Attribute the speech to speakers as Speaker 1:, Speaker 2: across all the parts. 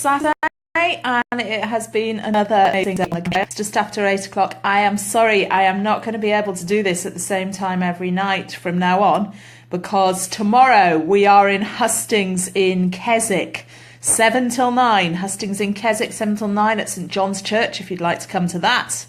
Speaker 1: Saturday, and it has been another amazing day. It's just after 8 o'clock. I am sorry, I am not going to be able to do this at the same time every night from now on, because tomorrow we are in Hustings in Keswick, 7 till 9. Hustings in Keswick, 7 till 9 at St John's Church, if you'd like to come to that.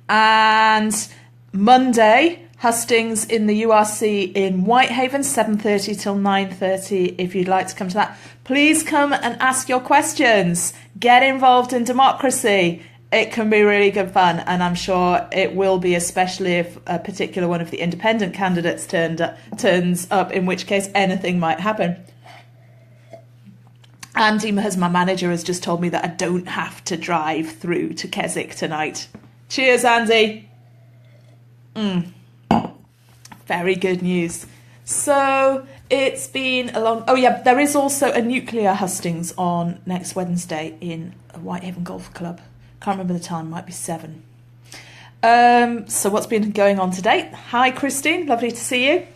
Speaker 1: And Monday, Hustings in the URC in Whitehaven, 7:30 till 9:30, if you'd like to come to that. Please come and ask your questions. Get involved in democracy. It can be really good fun, and I'm sure it will be, especially if a particular one of the independent candidates turns up, in which case anything might happen. Andy, as my manager, has just told me that I don't have to drive through to Keswick tonight. Cheers, Andy. Very good news. So it's been a long... Oh yeah, there is also a nuclear hustings on next Wednesday in Whitehaven Golf Club. Can't remember the time, might be 7. So what's been going on today? Hi Christine, lovely to see you.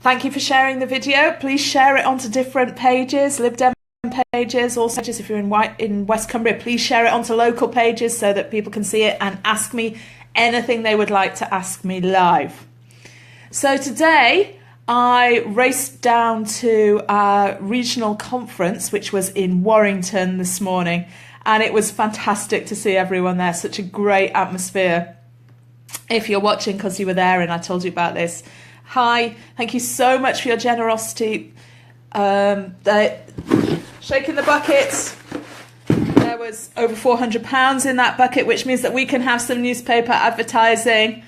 Speaker 1: Thank you for sharing the video. Please share it onto different pages, Lib Dem pages, also if you're in West Cumbria, please share it onto local pages so that people can see it and ask me anything they would like to ask me live. So today I raced down to our regional conference, which was in Warrington this morning, and it was fantastic to see everyone there. Such a great atmosphere. If you're watching because you were there and I told you about this, hi, thank you so much for your generosity. Shaking the bucket. There was over £400 in that bucket, which means that we can have some newspaper advertising.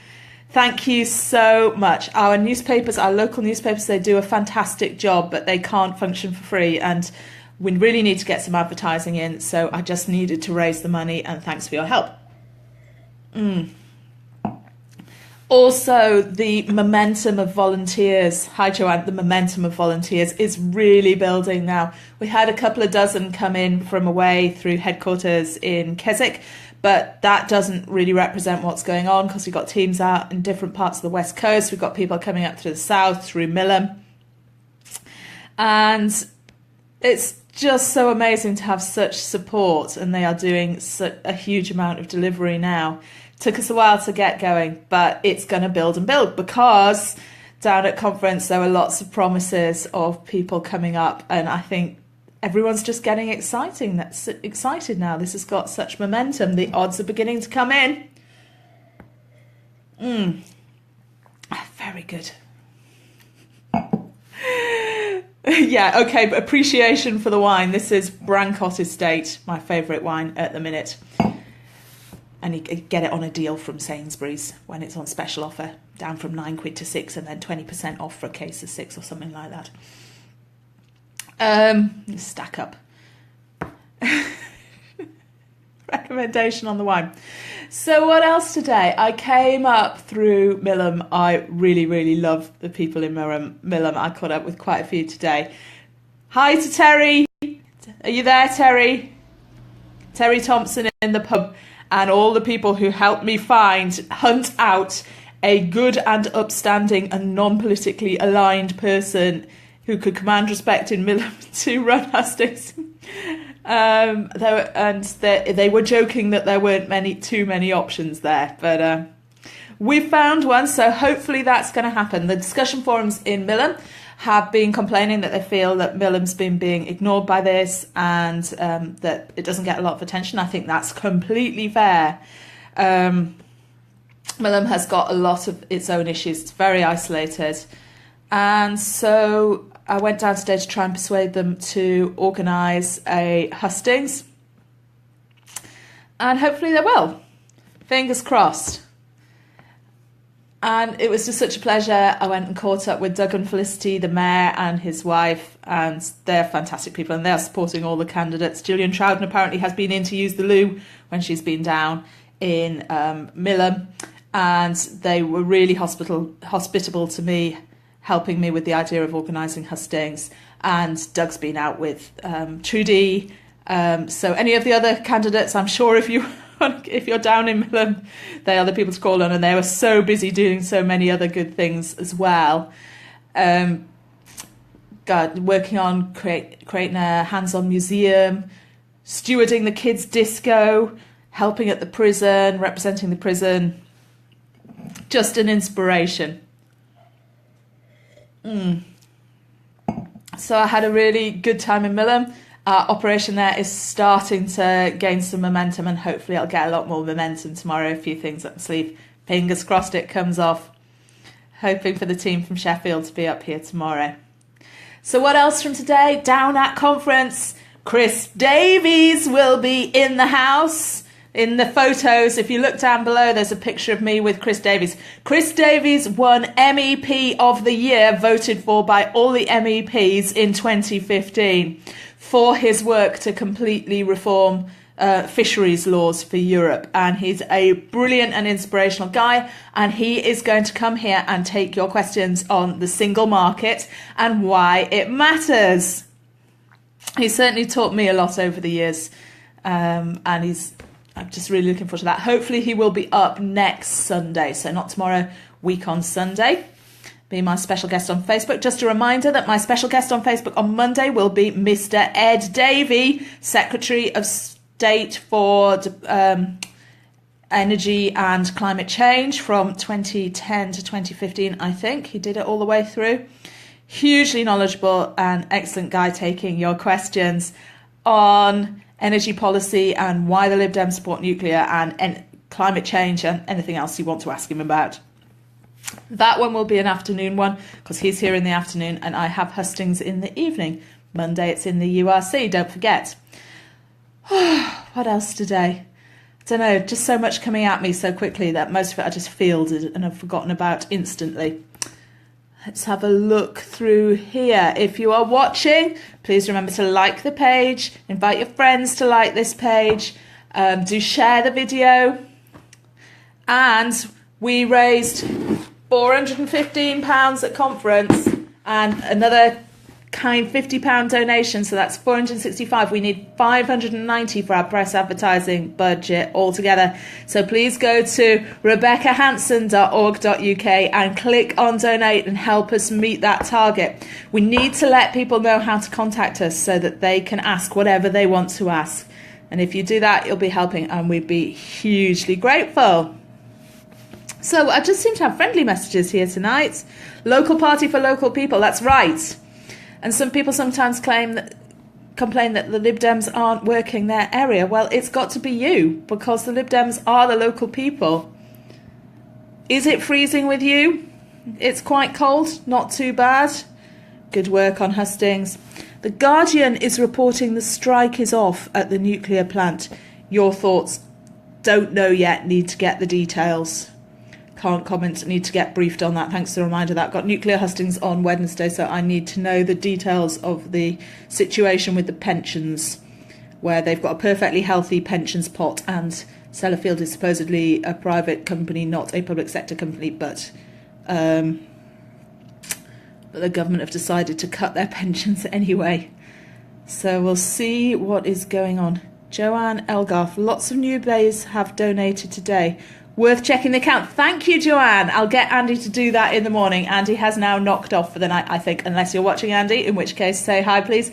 Speaker 1: Thank you so much. Our newspapers, our local newspapers, they do a fantastic job, but they can't function for free, and we really need to get some advertising in, so I just needed to raise the money, and thanks for your help. Also, the momentum of volunteers, hi Joanne, the momentum of volunteers is really building now. We had a couple of dozen come in from away through headquarters in Keswick, but that doesn't really represent what's going on because we've got teams out in different parts of the West Coast. We've got people coming up through the south, through Millom. And it's just so amazing to have such support, and they are doing a huge amount of delivery now. Took us a while to get going, but it's going to build and build, because down at conference there were lots of promises of people coming up, and I think everyone's just getting excited now. This has got such momentum. The odds are beginning to come in. Very good. Yeah, okay, but appreciation for the wine. This is Brancott Estate, my favourite wine at the minute. And you get it on a deal from Sainsbury's when it's on special offer, down from £9 to 6, and then 20% off for a case of 6 or something like that. Stack up. Recommendation on the wine. So what else today? I came up through Millom. I really, really love the people in Millom. I caught up with quite a few today. Hi to Terry. Are you there, Terry? Terry Thompson in the pub. And all the people who helped me hunt out a good and upstanding and non-politically aligned person who could command respect in Millom to run Hustings. They were joking that there weren't too many options there, but we found one, so hopefully that's going to happen. The discussion forums in Millom have been complaining that they feel that Millom's been being ignored by this, and that it doesn't get a lot of attention. I think that's completely fair. Millom has got a lot of its own issues. It's very isolated. And so I went down today to try and persuade them to organise a hustings. And hopefully they will. Fingers crossed. And it was just such a pleasure. I went and caught up with Doug and Felicity, the mayor, and his wife, and they're fantastic people, and they're supporting all the candidates. Gillian Trowden apparently has been in to use the loo when she's been down in Millom, and they were really hospitable to me, helping me with the idea of organising hustings. And Doug's been out with Trudy. So any of the other candidates, I'm sure if you're down in Millom, they are the people to call on, and they were so busy doing so many other good things as well. Working on creating a hands-on museum, stewarding the kids' disco, helping at the prison, representing the prison. Just an inspiration. So I had a really good time in Millom. Our operation there is starting to gain some momentum, and hopefully I'll get a lot more momentum tomorrow. A few things up the sleeve. Fingers crossed it comes off. Hoping for the team from Sheffield to be up here tomorrow. So what else from today? Down at conference, Chris Davies will be in the house. In the photos, if you look down below, there's a picture of me with Chris Davies. Chris Davies won MEP of the Year, voted for by all the MEPs in 2015 for his work to completely reform fisheries laws for Europe. And he's a brilliant and inspirational guy, and he is going to come here and take your questions on the single market and why it matters. He certainly taught me a lot over the years, and I'm just really looking forward to that. Hopefully he will be up next Sunday, so not tomorrow, week on Sunday. Be my special guest on Facebook. Just a reminder that my special guest on Facebook on Monday will be Mr. Ed Davey, Secretary of State for Energy and Climate Change from 2010 to 2015, I think. He did it all the way through. Hugely knowledgeable and excellent guy, taking your questions on energy policy and why the Lib Dems support nuclear and climate change and anything else you want to ask him about. That one will be an afternoon one because he's here in the afternoon and I have Hustings in the evening. Monday it's in the URC, don't forget. What else today? I don't know, just so much coming at me so quickly that most of it I just fielded and have forgotten about instantly. Let's have a look through here. If you are watching, please remember to like the page, invite your friends to like this page, do share the video. And we raised £415 at conference and another kind £50 donation, so that's 465. We need 590 for our press advertising budget altogether. So please go to rebeccahanson.org.uk and click on donate and help us meet that target. We need to let people know how to contact us so that they can ask whatever they want to ask. And if you do that, you'll be helping and we'd be hugely grateful. So I just seem to have friendly messages here tonight. Local party for local people, that's right. And some people sometimes complain that the Lib Dems aren't working their area. Well, it's got to be you, because the Lib Dems are the local people. Is it freezing with you? It's quite cold, not too bad. Good work on Hustings. The Guardian is reporting the strike is off at the nuclear plant. Your thoughts? Don't know yet, need to get the details. Can't comment, need to get briefed on that. Thanks for the reminder that. Got nuclear hustings on Wednesday, so I need to know the details of the situation with the pensions, where they've got a perfectly healthy pensions pot and Sellafield is supposedly a private company, not a public sector company, but the government have decided to cut their pensions anyway. So we'll see what is going on. Joanne Elgarth, lots of newbies have donated today. Worth checking the account. Thank you, Joanne. I'll get Andy to do that in the morning. Andy has now knocked off for the night, I think, unless you're watching, Andy, in which case say hi, please.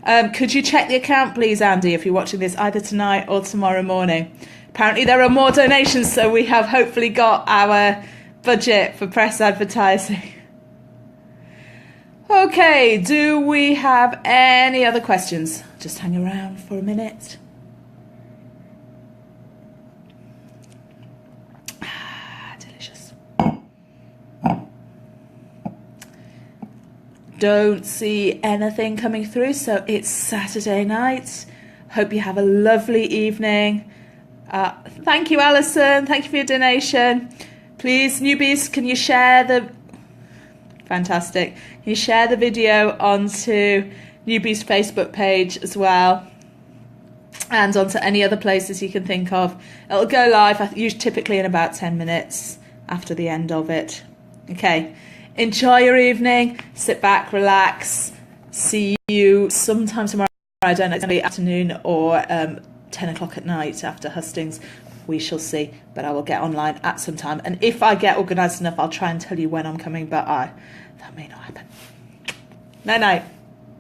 Speaker 1: Could you check the account, please, Andy, if you're watching this either tonight or tomorrow morning? Apparently there are more donations, so we have hopefully got our budget for press advertising. Okay, do we have any other questions? Just hang around for a minute. Don't see anything coming through, so it's Saturday night. Hope you have a lovely evening. Thank you, Alison. Thank you for your donation. Please, newbies, can you share the... Fantastic. Can you share the video onto newbies' Facebook page as well? And onto any other places you can think of. It'll go live, typically in about 10 minutes after the end of it. Okay. Enjoy your evening, sit back, relax, see you sometime tomorrow. I don't know, it's going to be afternoon or 10 o'clock at night after Hustings. We shall see, but I will get online at some time. And if I get organised enough, I'll try and tell you when I'm coming, but that may not happen. Night-night.